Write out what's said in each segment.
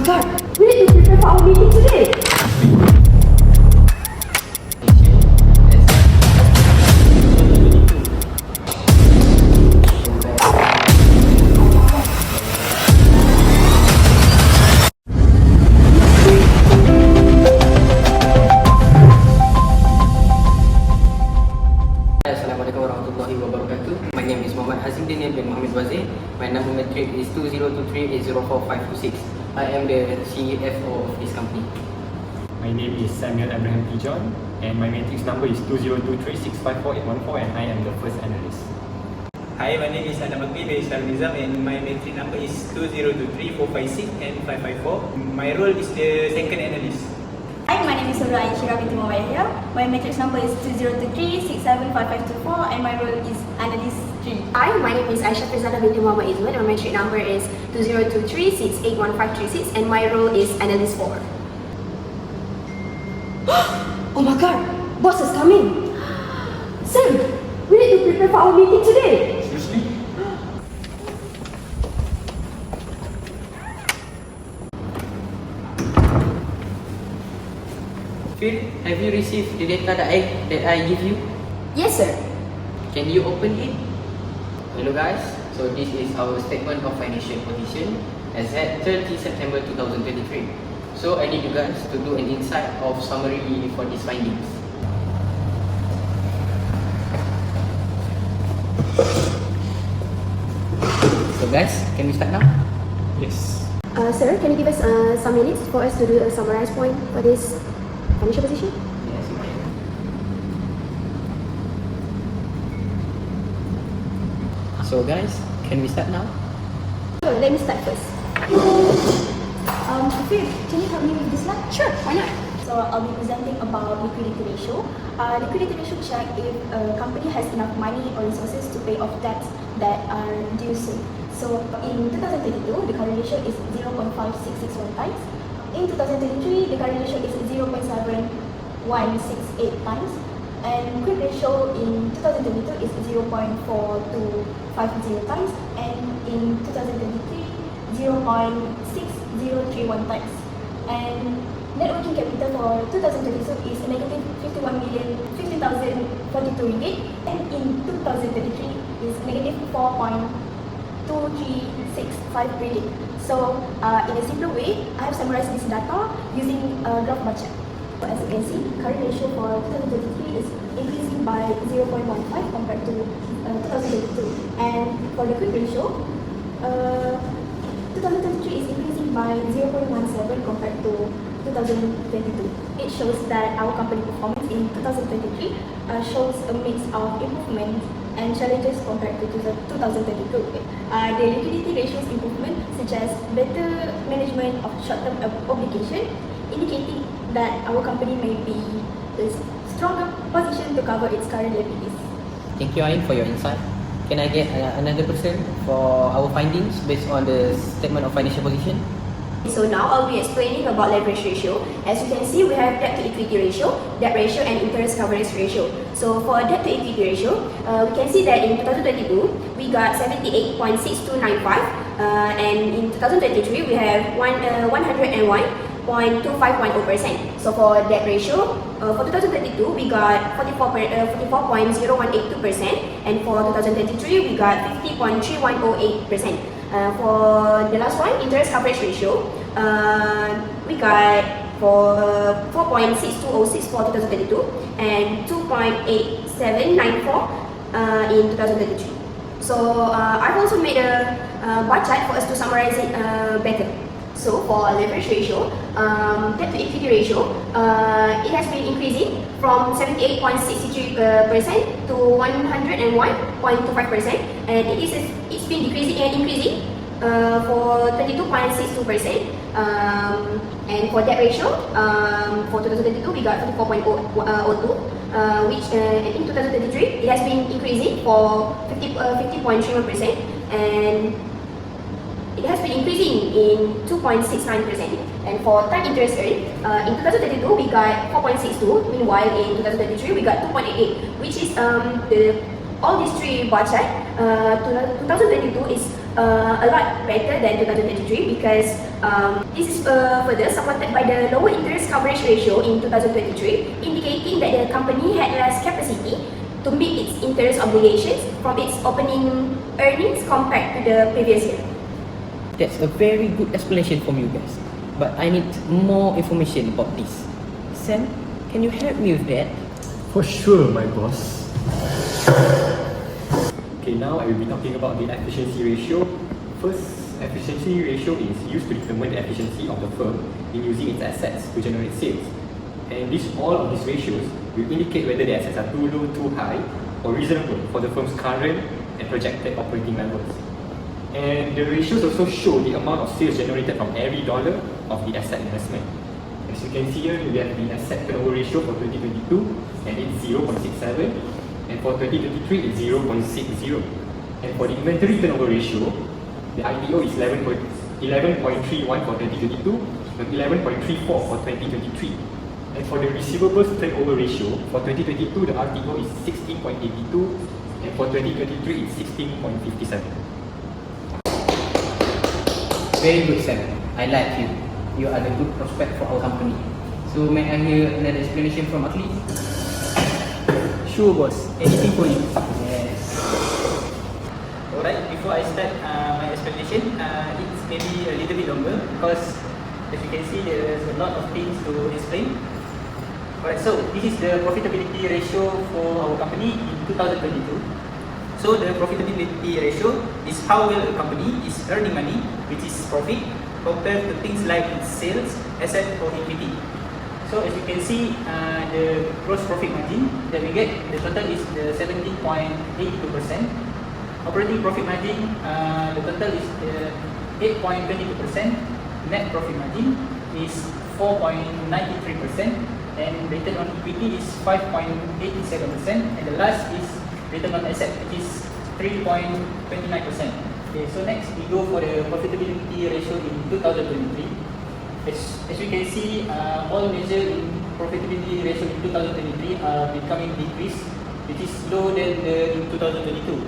god, we need to prepare for our meeting today. Assalamualaikum warahmatullahi wabarakatuh. My name is Muhammad Hazim bin Muhammad Wazir. My number matric is 2023804526. I am the CFO of this company. My name is Samuel Abraham Pijon and my matrix number is 2023654814 and I am the first analyst. Hi, my name is Adam Akbi bin Nizam and my matrix number is 2023456 and 554. My role is the second analyst. Hi, my name is Surah Aishira binti Muhammad Yahya. My matrix number is 2023675524 and my role is analyst 3. Hi, my name is Aisha Frizana binti Muhammad Izwan and my matrix number is 2023681536 and my role is analyst 4. Oh my god, boss is coming. Sam, we need to prepare for our meeting today. Seriously? Phil, have you received the data that I give you? Yes, sir. Can you open it? Hello guys, so this is our statement of financial position as at 30 September 2023. So I need you guys to do an insight of summary for these findings. So guys, can we start now? Yes. Sir, can you give us some minutes for us to do a summarized point for this financial position? Yes, you can. So guys, can we start now? Sure, let me start first. Phil, can you help me with this slide? Sure, why not? So I'll be presenting about liquidity ratio. Liquidity ratio check if a company has enough money or resources to pay off debts that are due soon. So in 2022, the current ratio is 0.5661 times. In 2023, the current ratio is 0.7168 times. And quick ratio in 2022 is 0.4250 times. And in 2023, 0.6031 times. And net working capital for 2022 is negative 51,015,042 ringgit, and in 2023 is negative 4.2365 ringgit. So, in a simpler way, I have summarized this data using a graph bar chart. So as you can see, current ratio for 2023 is increasing by 0.15 compared to 2022, and for the quick ratio, 2023 is increasing by 0.17 compared to 2022. It shows that our company performance in 2023 shows a mix of improvement and challenges compared to 2022. The liquidity ratios improvement, such as better management of short-term obligation, indicating that our company may be in a stronger position to cover its current liabilities. Thank you, Ain, for your insight. Can I get another person for our findings based on the statement of financial position? So now I'll be explaining about leverage ratio. As you can see, we have debt to equity ratio, debt ratio and interest coverage ratio. So for debt to equity ratio, we can see that in 2022, we got 78.6295 and in 2023, we have 101.2510%. So for debt ratio, for 2022, we got 44.0182% and for 2023, we got 50.3108%. For the last one, interest coverage ratio, we got for 4.62064 for 2022 and 2.8794 in 2023. So I've also made a bar chart for us to summarize it better. So for leverage ratio, debt to equity ratio, it has been increasing from 78.63% to 101.25%, and it's been decreasing and increasing for 22.62%. And for debt ratio, for 2022 we got 44.02, which in 2023 it has been increasing for 50.31%, and it has been increasing in 2.69%. And for time interest rate, in 2022 we got 4.62. Meanwhile, in 2023 we got 2.88, which is all these three bar chart. 2022 is a lot better than 2023 because this is further supported by the lower interest coverage ratio in 2023, indicating that the company had less capacity to meet its interest obligations from its opening earnings compared to the previous year. That's a very good explanation from you guys. But I need more information about this. Sam, can you help me with that? For sure, my boss. Okay, now I will be talking about the efficiency ratio. First, efficiency ratio is used to determine the efficiency of the firm in using its assets to generate sales. And all of these ratios will indicate whether the assets are too low, too high, or reasonable for the firm's current and projected operating levels. And the ratios also show the amount of sales generated from every dollar of the asset investment. As you can see here, we have the asset turnover ratio for 2022, and it's 0.67. And for 2023, it's 0.60. And for the inventory turnover ratio, the ITO is 11.31 for 2022 and 11.34 for 2023. And for the receivables turnover ratio, for 2022, the RTO is 16.82, and for 2023, it's 16.57. Very good, Sam. I like you. You are the good prospect for our company. So may I hear another explanation from Akli? Sure, boss. Anything for you. Yes. Alright, before I start my explanation, it's maybe a little bit longer because as you can see, there's a lot of things to explain. Alright, so this is the profitability ratio for our company in 2022. So the profitability ratio is how well a company is earning money, which is profit, compared to things like its sales, asset or equity. So as you can see, the gross profit margin that we get, the total is the 17.82%. Operating profit margin, the total is 8.22%. Net profit margin is 4.93%. And return on equity is 5.87%. And the last is return on asset, which is 3.29%. Okay, so next we go for the profitability ratio in 2023. As you can see, all measures in profitability ratio in 2023 are becoming decreased, which is lower than in 2022.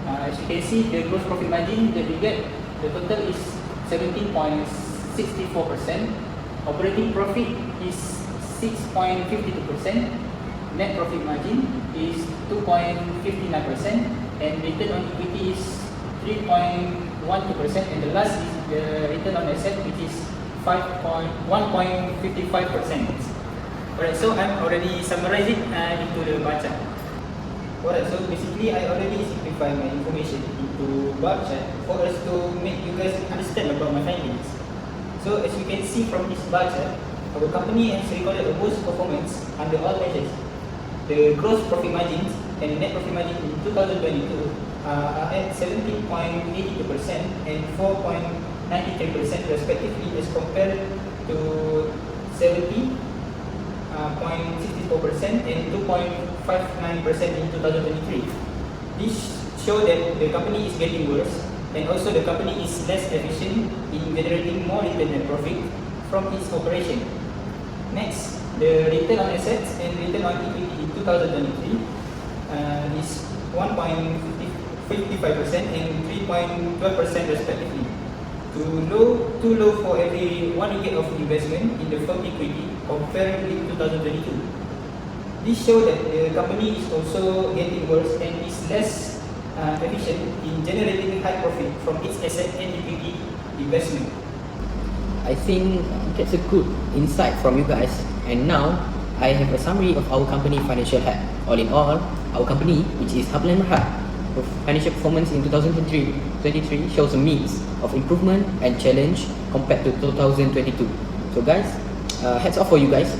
As you can see, the gross profit margin that we get, the total is 17.64%. Operating profit is 6.52%. Net profit margin is 2.59%. And return on equity is 3.12%. And the last is the return on asset, which is 1.55%. Alright, so I'm already summarized it into the bar chart. Alright, so basically I already simplified my information into bar chart for us to make you guys understand about my findings. So as you can see from this bar chart, our company has recorded a worst performance under all measures. The gross profit margins and net profit margin in 2022 are at 17.82% and 4.93% respectively, as compared to 70.64% and 2.59% in 2023. This shows that the company is getting worse, and also the company is less efficient in generating more return and profit from its operation. Next, the return on assets and return on equity in 2023 is 1.55% and 3.12% respectively. Too low for every 1 ringgit of investment in the firm equity compared with 2022. This shows that the company is also getting worse and is less efficient in generating high profit from its asset and equity investment. I think that's a good insight from you guys. And now, I have a summary of our company financial health. All in all, our company, which is Heartland Berhad, financial performance in 2023 shows a mix of improvement and challenge compared to 2022. So guys, hats off for you guys.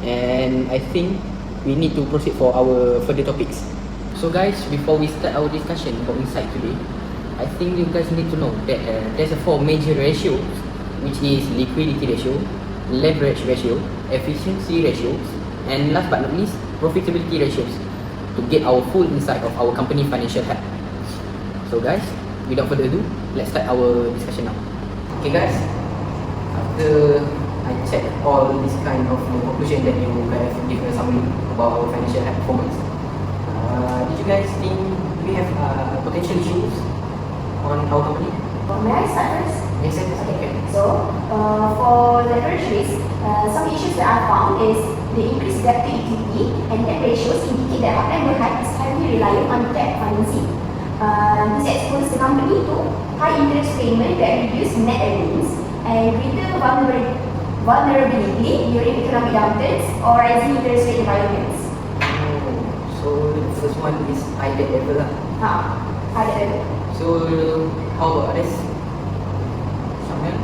And I think we need to proceed for our further topics. So guys, before we start our discussion about insight today, I think you guys need to know that there's a 4 major ratios, which is liquidity ratio, leverage ratio, efficiency ratios, and last but not least, profitability ratios, to get our full insight of our company financial health. So guys, without further ado, let's start our discussion now. Okay guys, after I check all this kind of conclusion that you guys have given a summary about our financial health performance, did you guys think we have potential issues on our company? May I start first? Yes, yes, okay. So, for leverage risk, some issues that I found is the increased debt to equity and debt ratios indicate that Heartland Berhad is heavily reliant on debt financing. This exposes the company to high interest payment that reduce net earnings and greater vulnerability during economic downturns or rising interest rate environments. So the first one is high debt level lah. High debt level. So how about others? Samuel?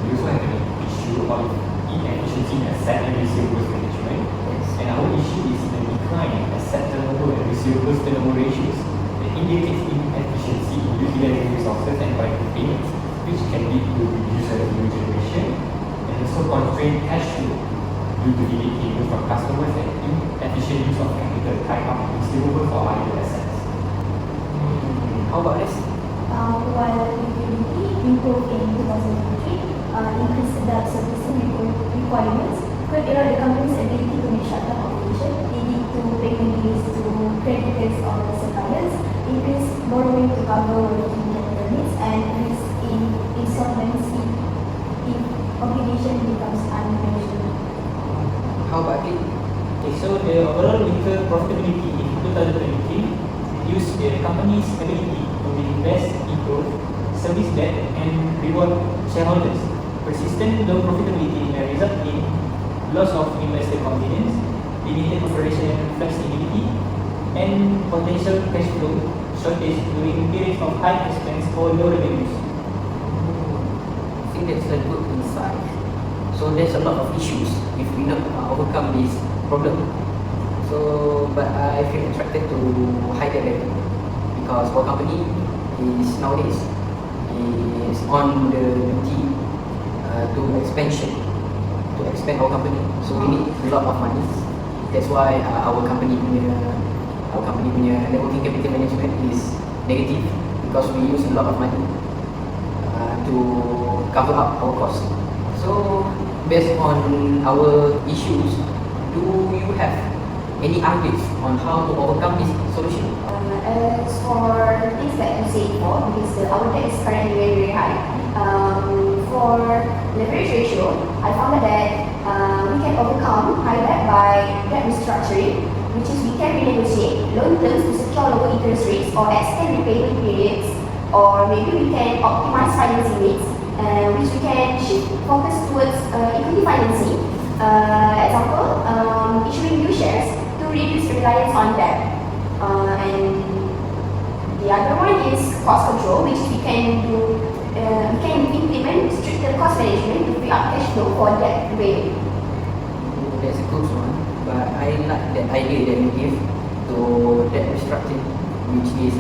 We also have an issue about inefficiency in asset and receivables management. Yes. And our issue is the decline in asset turnover and receivables turnover ratios that indicates inefficiency in utilizing resources and buying payments, which can lead to reduced revenue generation and also constrained cash flow due to delayed payments from customers and inefficient use of capital tied up in receivables or other assets. How about this? While liquidity improved in 2023, increased debt servicing requirements could erode the company's ability to make short-term operation, leading to payment delays to creditors or suppliers, increased borrowing to cover working capital needs, and risk in insolvency if obligation becomes unmanageable. How about it? Okay, so the overall weaker profitability in 2023 reduced the company's ability to invest in growth, service debt, and reward shareholders. Persistent low profitability may result in loss of investor confidence, limited operational flexibility, and potential cash flow shortage during periods of high expense or low revenues. I think that's a good insight. So there's a lot of issues if we not overcome this problem. So, but I feel attracted to high debt level because our company is nowadays is on the duty to expand our company. So we need a lot of money. That's why our company punya net working capital management is negative because we use a lot of money to cover up our costs. So based on our issues, do you have any ideas on how to overcome this solution? As for things that you said before, because our debt is currently very, very high, for leverage ratio, I found that we can overcome high debt by debt restructuring, which is we can renegotiate loan terms to secure lower interest rates or extend repayment periods, or maybe we can optimize financing needs, which we can shift focus towards equity financing. Example, issuing new shares to reduce reliance on debt. And the other one is cost control, which we can do. We can implement stricter cost management to free up cash flow for debt repayment. That's a good one, but I like that idea that you give to debt restructuring, which is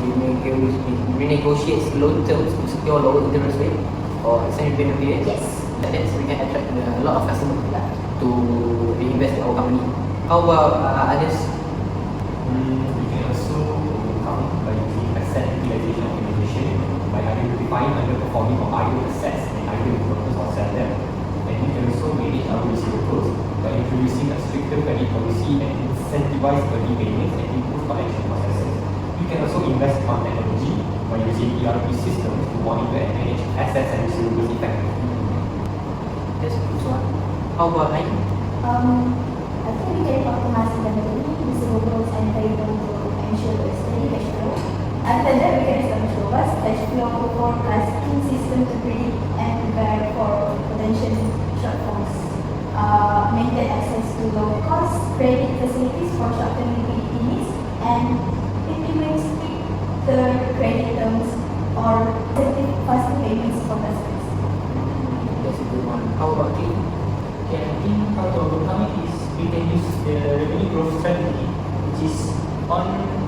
renegotiates loan terms to secure lower interest rate or extend repayment period. Yes. Like that, we can attract a lot of customers to reinvest in our company. How about others? We can also overcome by using asset utilization optimization by identifying underperforming or idle assets and either repurpose or sell them. And we can also manage our receivables by introducing a stricter credit policy and incentivize early payments and improve collection processes. We can also invest on technology by using ERP systems to monitor and manage assets and receivables effectively. That's a good one. How about I? I think we can optimize inventory, receivables, and payables to ensure a steady cash flow. After that, we can establish robust cash flow forecasting system to predict and prepare for potential shortfalls. Maintain access to low-cost credit facilities for short-term liquidity needs, and implement stricter credit terms or faster payments for customers. That's a good one. How about you? Okay, I think how to overcome it is we can use the revenue growth strategy, which is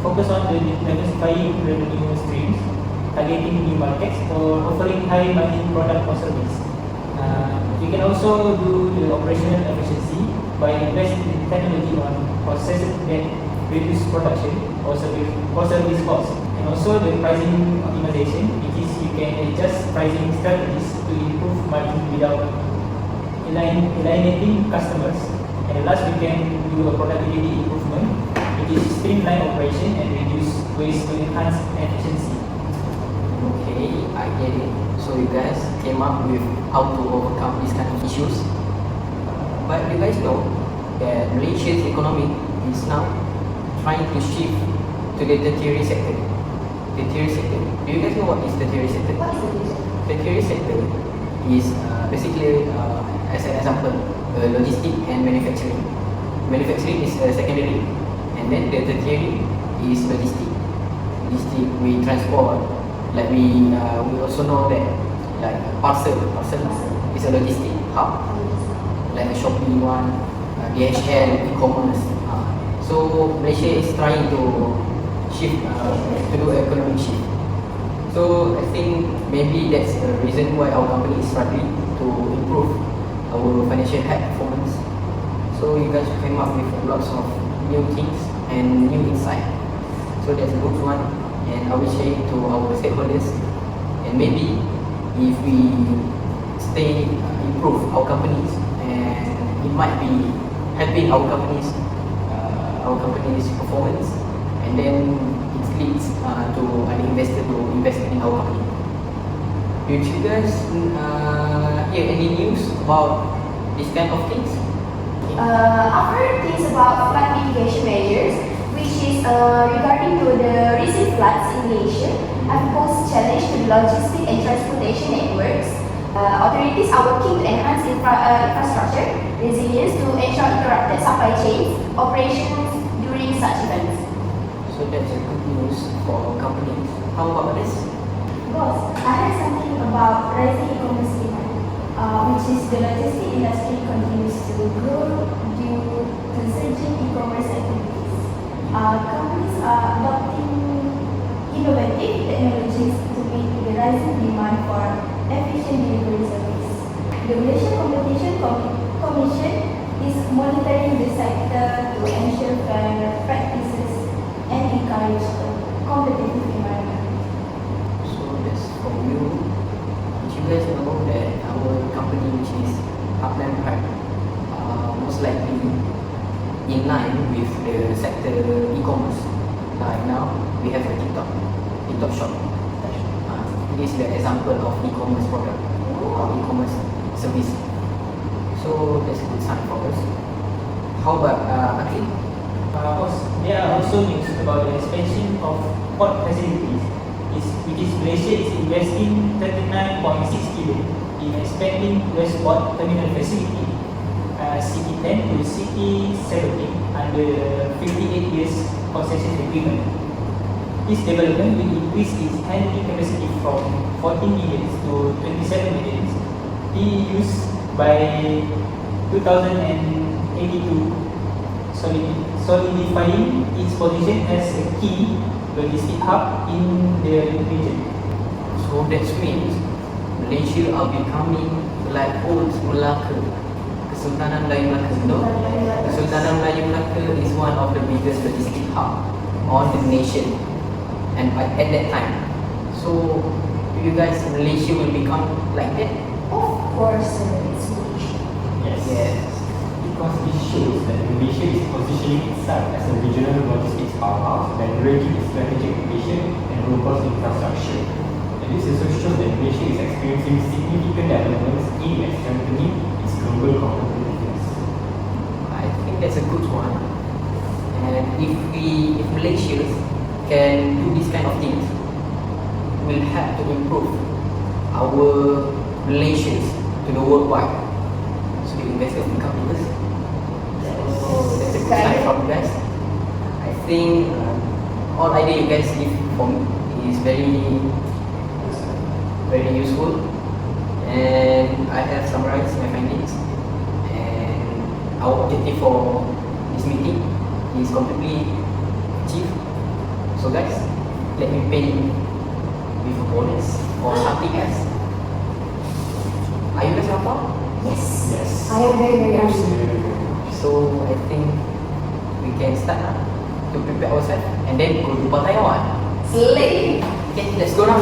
focus on the diversifying revenue streams, targeting new markets, or offering high margin product or service. We can also do the operational efficiency by investing in technology on processes that reduce production or service costs, and also the pricing optimization, which is you can adjust pricing strategies to improve margin without alienating customers. And last, we can do a productivity improvement, which is streamline operation and reduce waste to enhance efficiency. Okay, I get it. So you guys came up with how to overcome these kind of issues. But you guys know that Malaysia's economy is now trying to shift to the tertiary sector. Tertiary sector. Do you guys know what is tertiary sector? What is the reason? Tertiary sector is basically, as an example, logistics and manufacturing. Manufacturing is secondary, and then the tertiary is logistics. Logistics, we transport, like we also know that like parcel is a logistic hub, like a Shopee one, DHL, e-commerce. So Malaysia is trying to shift, to do economic shift. So I think maybe that's the reason why our company is struggling to improve our financial health performance. So you guys came up with lots of new things and new insight. So that's a good one, and I will share it to our stakeholders. And maybe if we stay improve our companies, and it might be helping our companies performance, and then it leads to an investor to invest in our company. Did you guys hear any news about this kind of things? I've heard things about flood mitigation measures, which is regarding to the recent floods in Malaysia have posed challenge to the logistic and transportation networks. Authorities are working to enhance infrastructure resilience to ensure interrupted supply chains operations during such events. So that's a good news for our companies. How about this? Boss, I heard something about rising e-commerce demand, which is the logistics industry continues to grow due to surging e-commerce activities. Companies are adopting innovative technologies to meet the rising demand for efficient delivery service. The Malaysian Competition Commission is monitoring the sector to ensure fair practices and encourage a competitive environment. So that's from you. Did you guys know that our company, which is Heartland Pride, most likely in line with the sector e-commerce? Like now, we have a TikTok shop. It is the example of e-commerce product or e-commerce service. So that's a good sign for us. How about Akil? There are also news about the expansion of port facilities, which is Malaysia is investing 39.6 billion in expanding West Port Terminal facility, CT10 to CT17 under 58 years concession agreement. This development will increase its handling capacity from 14 million to 27 million TEUs by 2082, solidifying its position as a key logistic hub in the region. So that means Malaysia are becoming like old Melaka, Kesultanan Melayu Melaka. No? Kesultanan Melayu Melaka is one of the biggest logistic hub on the nation, and at that time. So do you guys Malaysia will become like that? Of course, it's Malaysia. Yes. Because it shows that Malaysia is positioning itself as a regional logistics powerhouse, leveraging its strategic location and robust infrastructure. And this also shows that Malaysia is experiencing significant developments in strengthening its global competitiveness. I think that's a good one. And if Malaysia can do this kind of things, will help to improve our relations to the worldwide. So the investors will come to us. So that's a good sign from you guys. I think all idea you guys give for me is very useful, and I have summarized my findings, and our objective for this meeting is completely achieved. So guys, let me pay with a bonus or something else. Are you guys lapar? Yes. I am very happy. So I think we can start now to prepare ourselves and then go to Taiwan. Slay. Okay, let's go now.